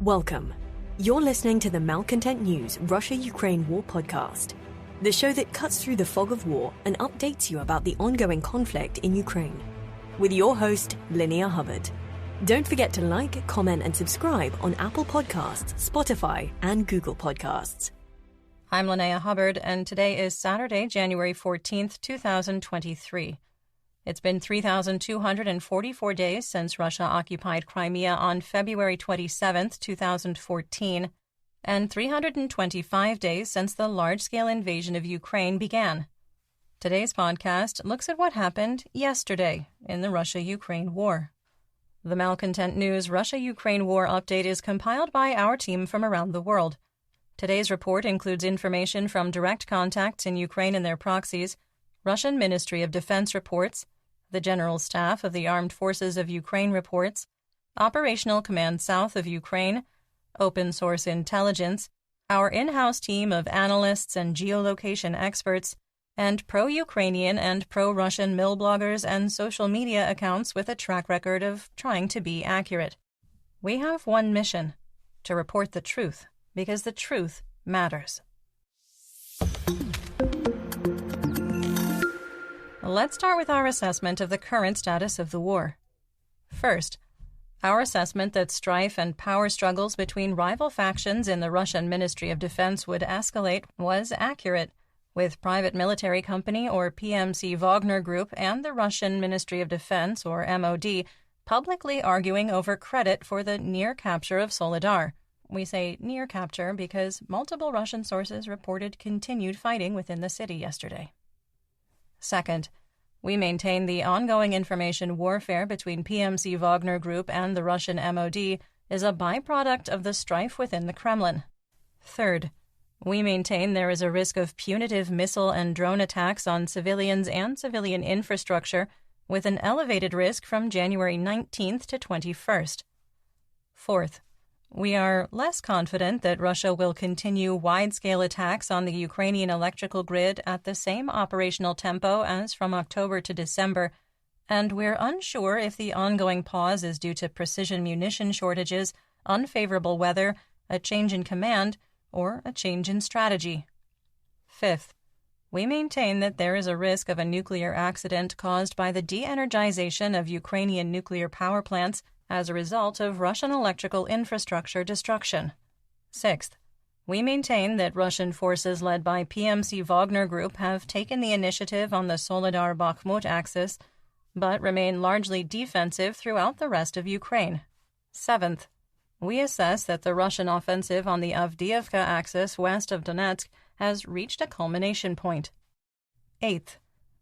Welcome. You're listening to the Malcontent News Russia-Ukraine War podcast, the show that cuts through the fog of war and updates you about the ongoing conflict in Ukraine. With your host, Linnea Hubbard. Don't forget to like, comment, and subscribe on Apple Podcasts, Spotify, and Google Podcasts. I'm Linnea Hubbard, and today is Saturday, January 14th, 2023. It's been 3,244 days since Russia occupied Crimea on February 27, 2014, and 325 days since the large-scale invasion of Ukraine began. Today's podcast looks at what happened yesterday in the Russia-Ukraine war. The Malcontent News Russia-Ukraine War update is compiled by our team from around the world. Today's report includes information from direct contacts in Ukraine and their proxies, Russian Ministry of Defense reports, the General Staff of the Armed Forces of Ukraine reports, Operational Command South of Ukraine, open source intelligence, our in-house team of analysts and geolocation experts, and pro-Ukrainian and pro-Russian mill bloggers and social media accounts with a track record of trying to be accurate. We have one mission: to report the truth, because the truth matters. Let's start with our assessment of the current status of the war. First, our assessment that strife and power struggles between rival factions in the Russian Ministry of Defense would escalate was accurate, with private military company or PMC Wagner Group and the Russian Ministry of Defense or MOD publicly arguing over credit for the near capture of Soledar. We say near capture because multiple Russian sources reported continued fighting within the city yesterday. Second, we maintain the ongoing information warfare between PMC Wagner Group and the Russian MOD is a byproduct of the strife within the Kremlin. Third, we maintain there is a risk of punitive missile and drone attacks on civilians and civilian infrastructure, with an elevated risk from January 19th to 21st. Fourth, we are less confident that Russia will continue wide-scale attacks on the Ukrainian electrical grid at the same operational tempo as from October to December, and we're unsure if the ongoing pause is due to precision munition shortages, unfavorable weather, a change in command, or a change in strategy. Fifth, we maintain that there is a risk of a nuclear accident caused by the de-energization of Ukrainian nuclear power plants as a result of Russian electrical infrastructure destruction. Sixth, we maintain that Russian forces led by PMC Wagner Group have taken the initiative on the Soledar-Bakhmut axis, but remain largely defensive throughout the rest of Ukraine. Seventh, we assess that the Russian offensive on the Avdiivka axis west of Donetsk has reached a culmination point. Eighth,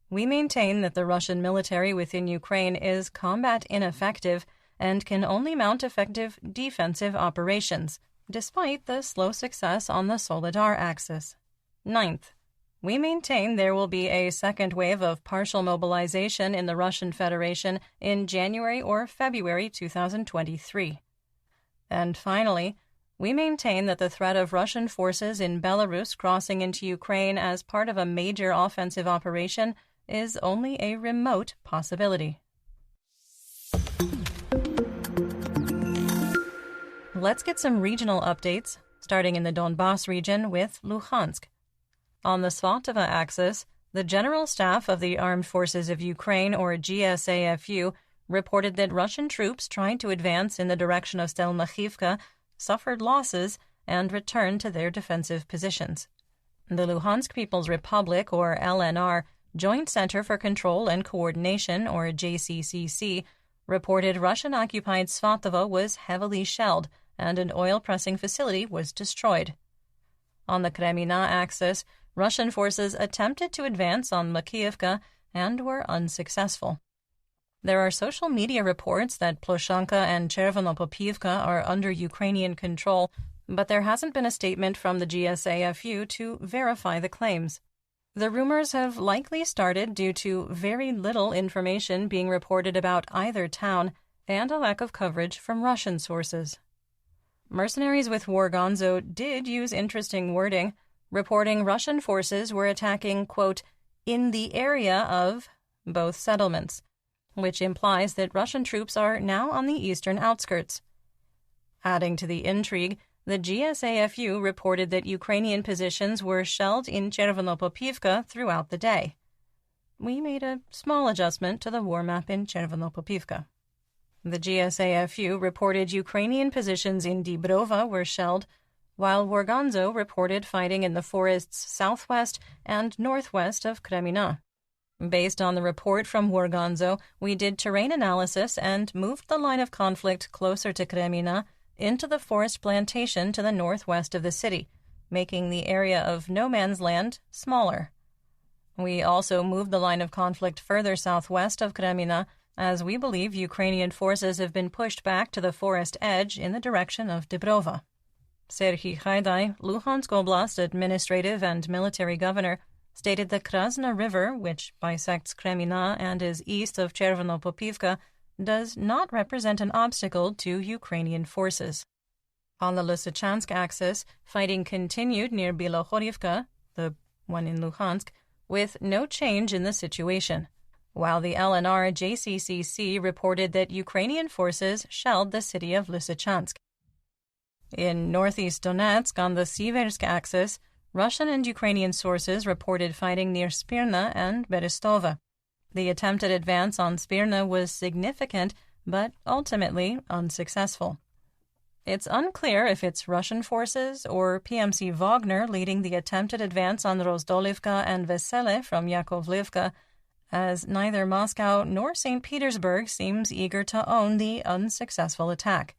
we maintain that the Russian military within Ukraine is combat ineffective and can only mount effective defensive operations, despite the slow success on the Soledar axis. Ninth, we maintain there will be a second wave of partial mobilization in the Russian Federation in January or February 2023. And finally, we maintain that the threat of Russian forces in Belarus crossing into Ukraine as part of a major offensive operation is only a remote possibility. Let's get some regional updates, starting in the Donbas region with Luhansk. On the Svatova axis, the General Staff of the Armed Forces of Ukraine, or GSAFU, reported that Russian troops trying to advance in the direction of Stelmachivka suffered losses and returned to their defensive positions. The Luhansk People's Republic, or LNR, Joint Center for Control and Coordination, or JCCC, reported Russian-occupied Svatova was heavily shelled and an oil-pressing facility was destroyed. On the Kremina axis, Russian forces attempted to advance on Makiivka and were unsuccessful. There are social media reports that Ploshanka and Chervonopopivka are under Ukrainian control, but there hasn't been a statement from the GSAFU to verify the claims. The rumors have likely started due to very little information being reported about either town and a lack of coverage from Russian sources. Mercenaries with War Gonzo did use interesting wording, reporting Russian forces were attacking, quote, in the area of both settlements, which implies that Russian troops are now on the eastern outskirts. Adding to the intrigue, the GSAFU reported that Ukrainian positions were shelled in Chervonopopivka throughout the day. We made a small adjustment to the war map in Chervonopopivka. The GSAFU reported Ukrainian positions in Dibrova were shelled, while Worgonzo reported fighting in the forests southwest and northwest of Kremina. Based on the report from Worgonzo, we did terrain analysis and moved the line of conflict closer to Kremina into the forest plantation to the northwest of the city, making the area of no man's land smaller. We also moved the line of conflict further southwest of Kremina, as we believe Ukrainian forces have been pushed back to the forest edge in the direction of Dibrova. Serhiy Haidai, Luhansk Oblast administrative and military governor, stated the Krasna River, which bisects Kremina and is east of Chervonopopivka, does not represent an obstacle to Ukrainian forces. On the Lysychansk axis, fighting continued near Bilohorivka, the one in Luhansk, with no change in the situation, while the LNR JCCC reported that Ukrainian forces shelled the city of Lysychansk. In northeast Donetsk, on the Siversk axis, Russian and Ukrainian sources reported fighting near Spirna and Berestova. The attempted advance on Spirna was significant, but ultimately unsuccessful. It's unclear if it's Russian forces or PMC Wagner leading the attempted advance on Rozdolivka and Vesele from Yakovlivka, as neither Moscow nor St. Petersburg seems eager to own the unsuccessful attack.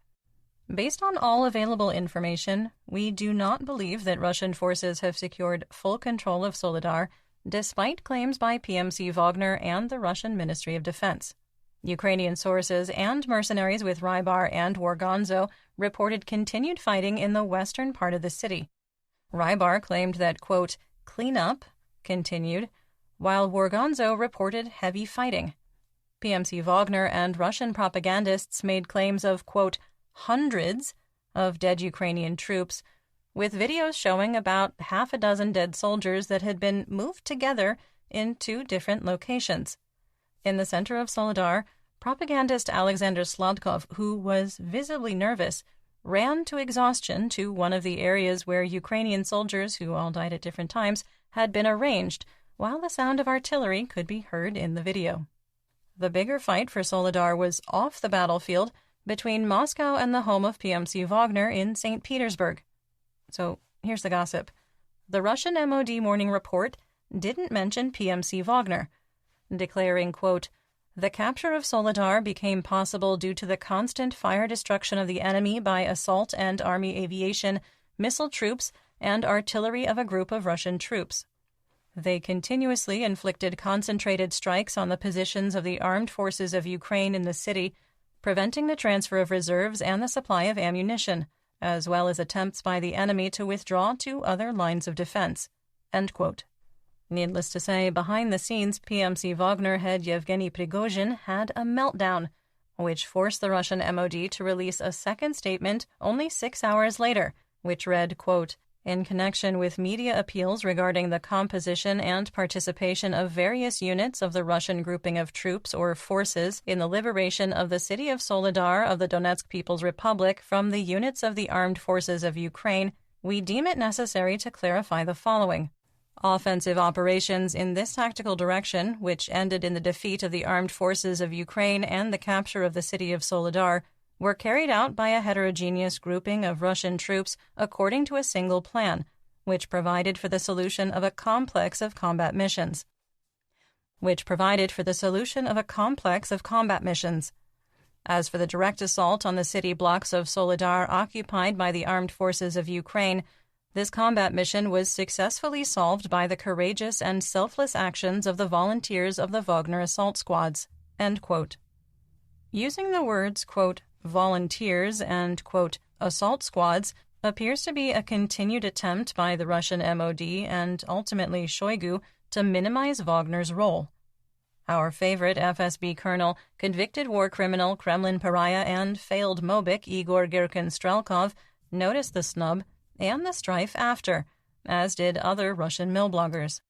Based on all available information, we do not believe that Russian forces have secured full control of Soledar, despite claims by PMC Wagner and the Russian Ministry of Defense. Ukrainian sources and mercenaries with Rybar and Worgonzo reported continued fighting in the western part of the city. Rybar claimed that, quote, cleanup continued, while Worgonzo reported heavy fighting. PMC Wagner and Russian propagandists made claims of, quote, hundreds of dead Ukrainian troops, with videos showing about half a dozen dead soldiers that had been moved together in two different locations. In the center of Soledar, propagandist Alexander Sladkov, who was visibly nervous, ran to exhaustion to one of the areas where Ukrainian soldiers, who all died at different times, had been arranged, while the sound of artillery could be heard in the video. The bigger fight for Soledar was off the battlefield, between Moscow and the home of PMC Wagner in St. Petersburg. So here's the gossip. The Russian MOD morning report didn't mention PMC Wagner, declaring, quote, the capture of Soledar became possible due to the constant fire destruction of the enemy by assault and army aviation, missile troops, and artillery of a group of Russian troops. They continuously inflicted concentrated strikes on the positions of the armed forces of Ukraine in the city, preventing the transfer of reserves and the supply of ammunition, as well as attempts by the enemy to withdraw to other lines of defense. End quote. Needless to say, behind the scenes, PMC Wagner head Yevgeny Prigozhin had a meltdown, which forced the Russian MOD to release a second statement only 6 hours later, which read, quote, in connection with media appeals regarding the composition and participation of various units of the Russian grouping of troops or forces in the liberation of the city of Soledar of the Donetsk People's Republic from the units of the armed forces of Ukraine, we deem it necessary to clarify the following. Offensive operations in this tactical direction, which ended in the defeat of the armed forces of Ukraine and the capture of the city of Soledar, were carried out by a heterogeneous grouping of Russian troops according to a single plan, which provided for the solution of a complex of combat missions. As for the direct assault on the city blocks of Soledar occupied by the armed forces of Ukraine, this combat mission was successfully solved by the courageous and selfless actions of the volunteers of the Wagner assault squads. End quote. Using the words, quote, volunteers and, quote, assault squads appears to be a continued attempt by the Russian MOD and ultimately Shoigu to minimize Wagner's role. Our favorite FSB colonel, convicted war criminal, Kremlin pariah, and failed Mobik Igor Girkin-Strelkov noticed the snub and the strife after, as did other Russian mill bloggers.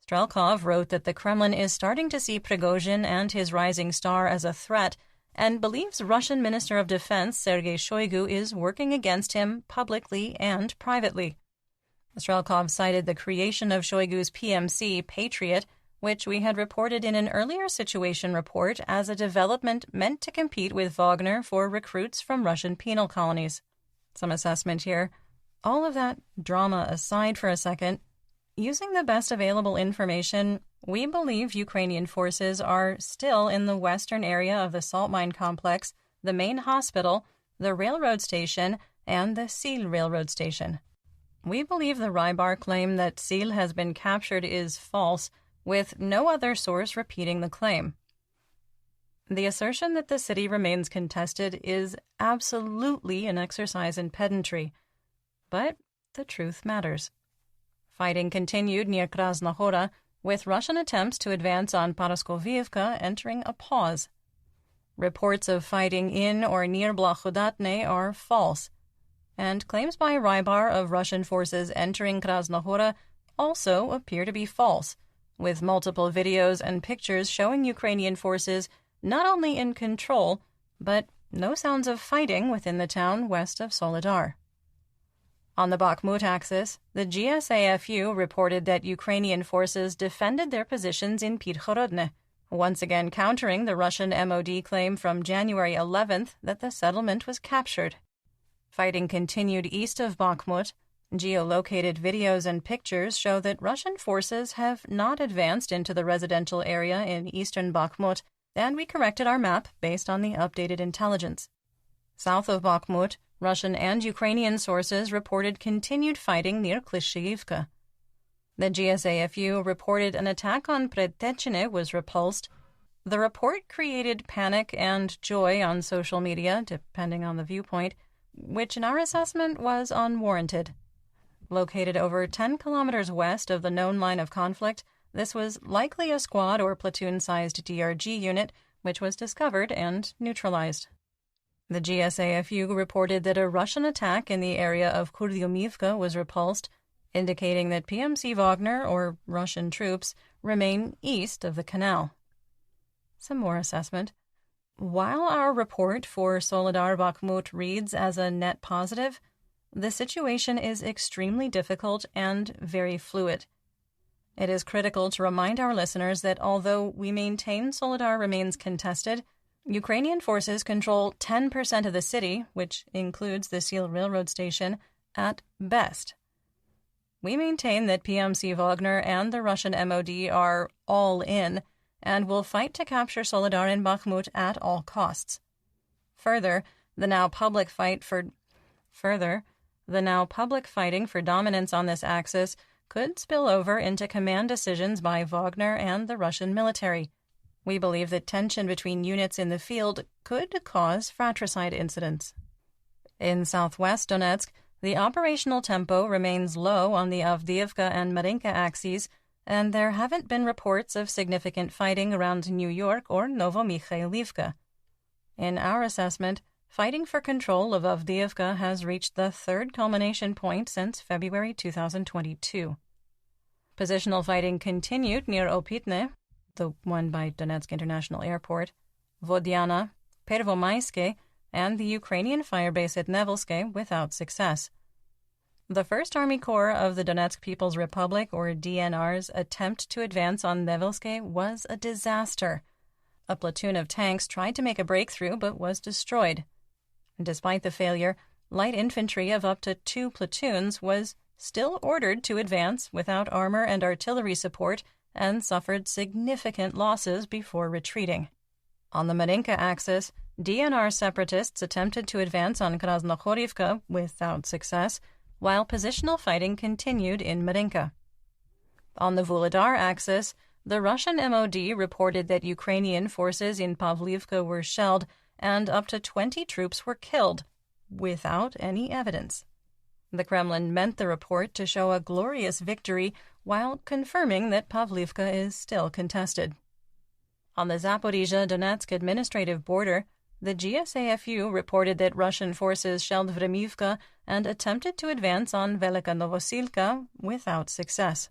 Strelkov wrote that the Kremlin is starting to see Prigozhin and his rising star as a threat, and believes Russian Minister of Defense Sergei Shoigu is working against him publicly and privately. Strelkov cited the creation of Shoigu's PMC, Patriot, which we had reported in an earlier situation report as a development meant to compete with Wagner for recruits from Russian penal colonies. Some assessment here. All of that drama aside for a second, using the best available information, we believe Ukrainian forces are still in the western area of the salt mine complex, the main hospital, the railroad station, and the Sil railroad station. We believe the Rybar claim that Sil has been captured is false, with no other source repeating the claim. The assertion that the city remains contested is absolutely an exercise in pedantry, but the truth matters. Fighting continued near Krasnohora, with Russian attempts to advance on Paraskoviivka entering a pause. Reports of fighting in or near Blahodatne are false, and claims by Rybar of Russian forces entering Krasnohora also appear to be false, with multiple videos and pictures showing Ukrainian forces not only in control, but no sounds of fighting within the town west of Soledar. On the Bakhmut axis, the GSAFU reported that Ukrainian forces defended their positions in Pirhorodne, once again countering the Russian MOD claim from January 11th that the settlement was captured. Fighting continued east of Bakhmut. Geolocated videos and pictures show that Russian forces have not advanced into the residential area in eastern Bakhmut, and we corrected our map based on the updated intelligence. South of Bakhmut, Russian and Ukrainian sources reported continued fighting near Klishchiivka. The GSAFU reported an attack on Predtechne was repulsed. The report created panic and joy on social media, depending on the viewpoint, which in our assessment was unwarranted. Located over 10 kilometers west of the known line of conflict, this was likely a squad or platoon-sized DRG unit, which was discovered and neutralized. The GSAFU reported that a Russian attack in the area of Kurdyumivka was repulsed, indicating that PMC Wagner, or Russian troops, remain east of the canal. Some more assessment. While our report for Soledar Bakhmut reads as a net positive, the situation is extremely difficult and very fluid. It is critical to remind our listeners that although we maintain Soledar remains contested, Ukrainian forces control 10% of the city, which includes the Sil railroad station, at best. We maintain that PMC Wagner and the Russian MOD are all in and will fight to capture Soledar and Bakhmut at all costs. Further, the now public fighting for dominance on this axis could spill over into command decisions by Wagner and the Russian military. We believe that tension between units in the field could cause fratricide incidents. In southwest Donetsk, the operational tempo remains low on the Avdiivka and Marinka axes, and there haven't been reports of significant fighting around New York or Novomikhailivka. In our assessment, fighting for control of Avdiivka has reached the third culmination point since February 2022. Positional fighting continued near Opitne, the one by Donetsk International Airport, Vodiana, Pervomaiske, and the Ukrainian firebase at Nevelske without success. The 1st Army Corps of the Donetsk People's Republic, or DNR's, attempt to advance on Nevelske was a disaster. A platoon of tanks tried to make a breakthrough but was destroyed. Despite the failure, light infantry of up to 2 platoons was still ordered to advance without armor and artillery support and suffered significant losses before retreating. On the Marinka axis, DNR separatists attempted to advance on Krasnohorivka without success, while positional fighting continued in Marinka. On the Vuhledar axis, the Russian MOD reported that Ukrainian forces in Pavlivka were shelled and up to 20 troops were killed, without any evidence. The Kremlin meant the report to show a glorious victory while confirming that Pavlivka is still contested. On the Zaporizhzhia-Donetsk administrative border, the GSAFU reported that Russian forces shelled Vremivka and attempted to advance on Velika Novosilka without success.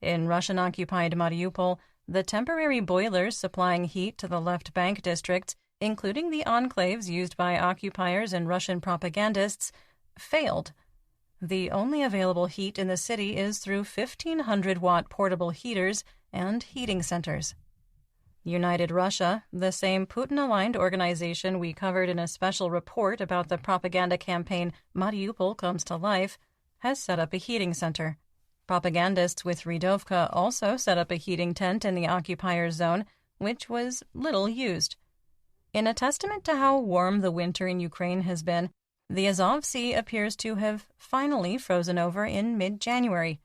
In Russian-occupied Mariupol, the temporary boilers supplying heat to the left bank districts including the enclaves used by occupiers and Russian propagandists, failed. The only available heat in the city is through 1,500-watt portable heaters and heating centers. United Russia, the same Putin-aligned organization we covered in a special report about the propaganda campaign Mariupol Comes to Life, has set up a heating center. Propagandists with Rydovka also set up a heating tent in the occupier zone, which was little used. In a testament to how warm the winter in Ukraine has been, the Azov Sea appears to have finally frozen over in mid-January.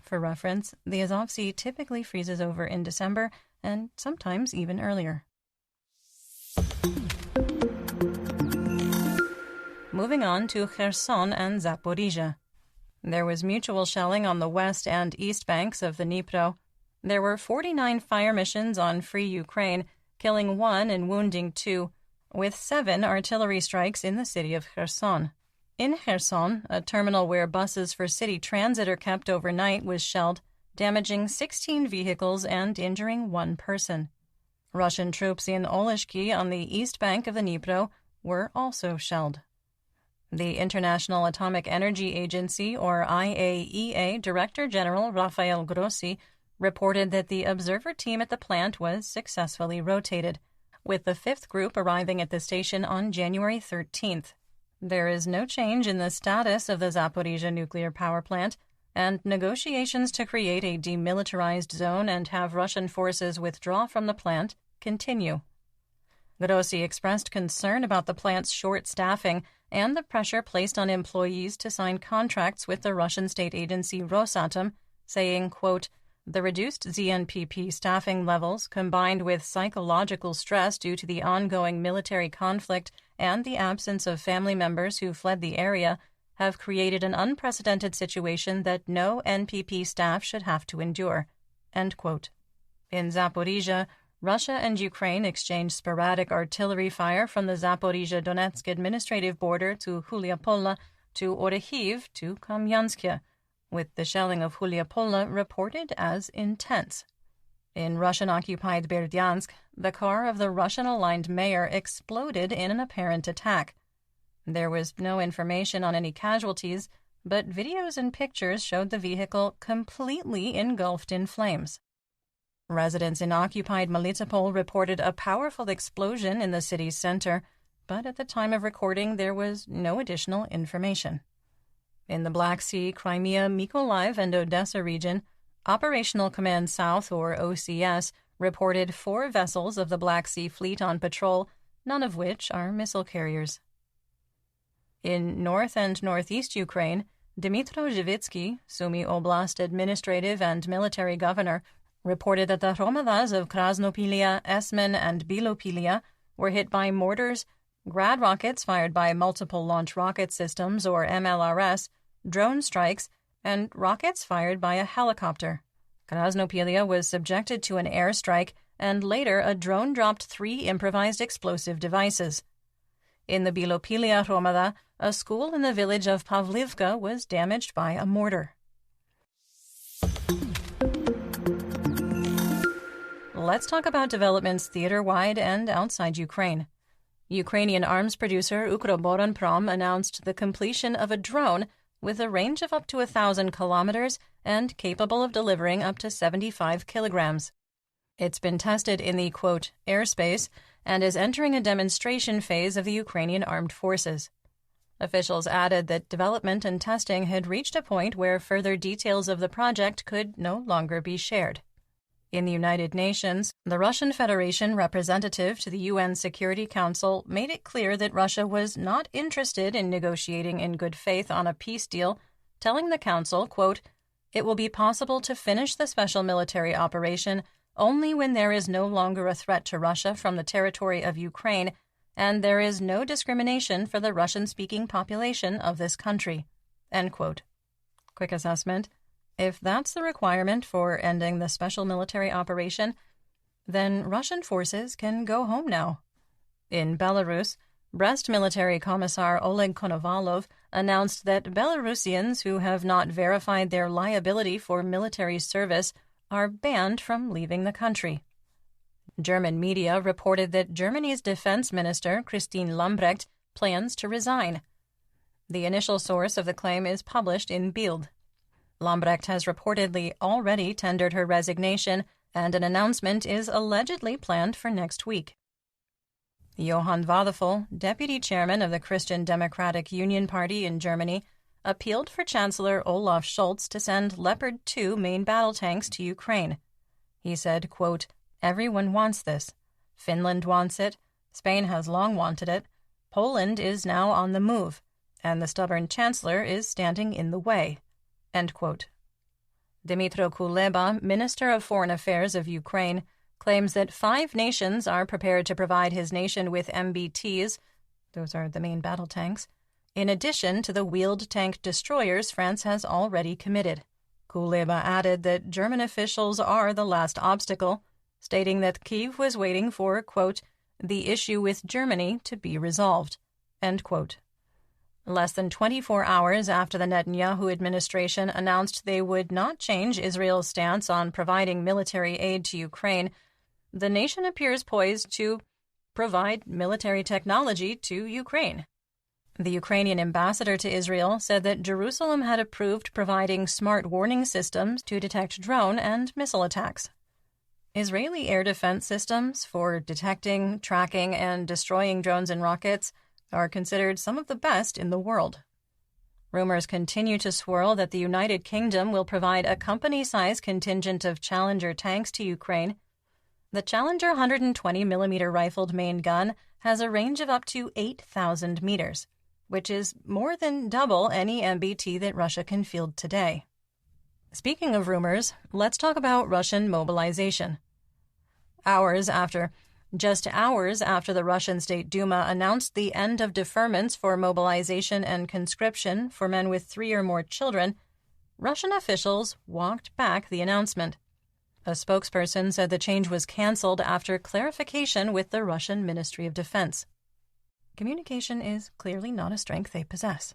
For reference, the Azov Sea typically freezes over in December and sometimes even earlier. Moving on to Kherson and Zaporizhia. There was mutual shelling on the west and east banks of the Dnipro. There were 49 fire missions on Free Ukraine, killing 1 and wounding 2, with 7 artillery strikes in the city of Kherson. In Kherson, a terminal where buses for city transit are kept overnight was shelled, damaging 16 vehicles and injuring 1 person. Russian troops in Oleshki on the east bank of the Dnipro were also shelled. The International Atomic Energy Agency, or IAEA, Director General Rafael Grossi reported that the observer team at the plant was successfully rotated, with the 5th group arriving at the station on January 13th. There is no change in the status of the Zaporizhia nuclear power plant, and negotiations to create a demilitarized zone and have Russian forces withdraw from the plant continue. Grossi expressed concern about the plant's short staffing and the pressure placed on employees to sign contracts with the Russian state agency Rosatom, saying, quote, "The reduced ZNPP staffing levels, combined with psychological stress due to the ongoing military conflict and the absence of family members who fled the area, have created an unprecedented situation that no NPP staff should have to endure." End quote. In Zaporizhia, Russia and Ukraine exchanged sporadic artillery fire from the Zaporizhia-Donetsk administrative border to Huliapola to Orehiv to Kamyanskia, with the shelling of Huliapola reported as intense. In Russian-occupied Berdyansk, the car of the Russian-aligned mayor exploded in an apparent attack. There was no information on any casualties, but videos and pictures showed the vehicle completely engulfed in flames. Residents in occupied Melitopol reported a powerful explosion in the city's center, but at the time of recording there was no additional information. In the Black Sea, Crimea, Mykolaiv, and Odessa region, Operational Command South, or OCS, reported 4 vessels of the Black Sea Fleet on patrol, none of which are missile carriers. In north and northeast Ukraine, Dmytro Zhivitsky, Sumy Oblast administrative and military governor, reported that the Hromadas of Krasnopilia, Esmen, and Bilopilia were hit by mortars, Grad rockets fired by Multiple Launch Rocket Systems, or MLRS, drone strikes, and rockets fired by a helicopter. Krasnopilia was subjected to an airstrike, and later a drone dropped 3 improvised explosive devices. In the Bilopilia Hromada, a school in the village of Pavlivka was damaged by a mortar. Let's talk about developments theater-wide and outside Ukraine. Ukrainian arms producer Ukroboronprom announced the completion of a drone with a range of up to 1,000 kilometers and capable of delivering up to 75 kilograms. It's been tested in the, quote, airspace and is entering a demonstration phase of the Ukrainian armed forces. Officials added that development and testing had reached a point where further details of the project could no longer be shared. In the United Nations, the Russian Federation representative to the UN Security Council made it clear that Russia was not interested in negotiating in good faith on a peace deal, telling the Council, quote, "It will be possible to finish the special military operation only when there is no longer a threat to Russia from the territory of Ukraine, and there is no discrimination for the Russian-speaking population of this country." End quote. Quick assessment. If that's the requirement for ending the special military operation, then Russian forces can go home now. In Belarus, Brest military commissar Oleg Konovalov announced that Belarusians who have not verified their liability for military service are banned from leaving the country. German media reported that Germany's defense minister, Christine Lambrecht, plans to resign. The initial source of the claim is published in Bild. Lambrecht has reportedly already tendered her resignation, and an announcement is allegedly planned for next week. Johann Wadephul, deputy chairman of the Christian Democratic Union Party in Germany, appealed for Chancellor Olaf Scholz to send Leopard 2 main battle tanks to Ukraine. He said, quote, "Everyone wants this. Finland wants it. Spain has long wanted it. Poland is now on the move, and the stubborn chancellor is standing in the way." End quote. Dmytro Kuleba, Minister of Foreign Affairs of Ukraine, claims that 5 nations are prepared to provide his nation with MBTs, those are the main battle tanks, in addition to the wheeled tank destroyers France has already committed. Kuleba added that German officials are the last obstacle, stating that Kyiv was waiting for, quote, "the issue with Germany to be resolved," end quote. Less than 24 hours after the Netanyahu administration announced they would not change Israel's stance on providing military aid to Ukraine, the nation appears poised to provide military technology to Ukraine. The Ukrainian ambassador to Israel said that Jerusalem had approved providing smart warning systems to detect drone and missile attacks. Israeli air defense systems for detecting, tracking, and destroying drones and rockets are considered some of the best in the world. Rumors continue to swirl that the United Kingdom will provide a company-sized contingent of Challenger tanks to Ukraine. The Challenger 120mm rifled main gun has a range of up to 8,000 meters, which is more than double any MBT that Russia can field today. Speaking of rumors, let's talk about Russian mobilization. Just hours after the Russian State Duma announced the end of deferments for mobilization and conscription for men with 3 or more children, Russian officials walked back the announcement. A spokesperson said the change was canceled after clarification with the Russian Ministry of Defense. Communication is clearly not a strength they possess,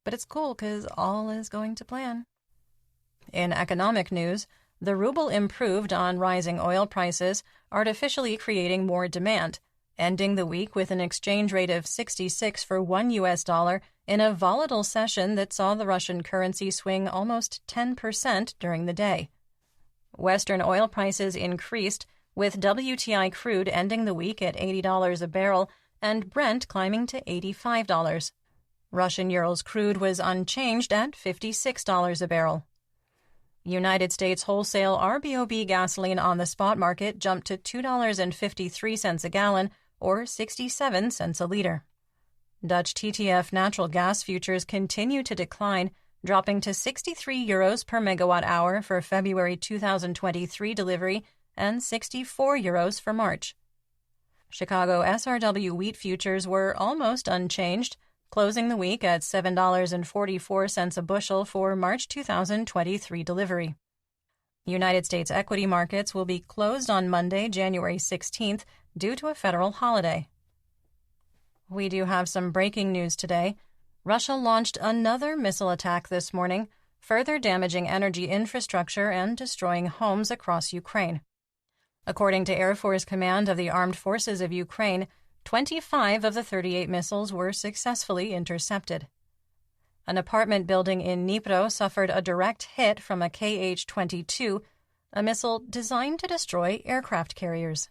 but it's cool because all is going to plan. In economic news, the ruble improved on rising oil prices, artificially creating more demand, ending the week with an exchange rate of 66 for $1 in a volatile session that saw the Russian currency swing almost 10% during the day. Western oil prices increased, with WTI crude ending the week at $80 a barrel and Brent climbing to $85. Russian Urals crude was unchanged at $56 a barrel. United States wholesale RBOB gasoline on the spot market jumped to $2.53 a gallon, or 67 cents a liter. Dutch TTF natural gas futures continue to decline, dropping to €63 per megawatt-hour for February 2023 delivery and €64 for March. Chicago SRW wheat futures were almost unchanged, closing the week at $7.44 a bushel for March 2023 delivery. United States equity markets will be closed on Monday, January 16th, due to a federal holiday. We do have some breaking news today. Russia launched another missile attack this morning, further damaging energy infrastructure and destroying homes across Ukraine. According to Air Force Command of the Armed Forces of Ukraine, 25 of the 38 missiles were successfully intercepted. An apartment building in Dnipro suffered a direct hit from a Kh-22, a missile designed to destroy aircraft carriers.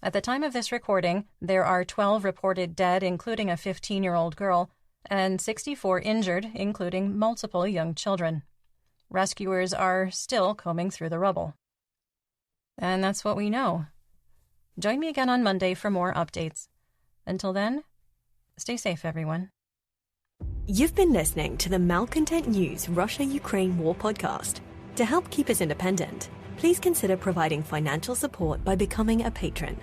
At the time of this recording, there are 12 reported dead, including a 15-year-old girl, and 64 injured, including multiple young children. Rescuers are still combing through the rubble. And that's what we know. Join me again on Monday for more updates. Until then, stay safe, everyone. You've been listening to the Malcontent News Russia-Ukraine War podcast. To help keep us independent, please consider providing financial support by becoming a patron.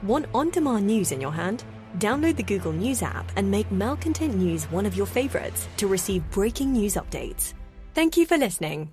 Want on-demand news in your hand? Download the Google News app and make Malcontent News one of your favorites to receive breaking news updates. Thank you for listening.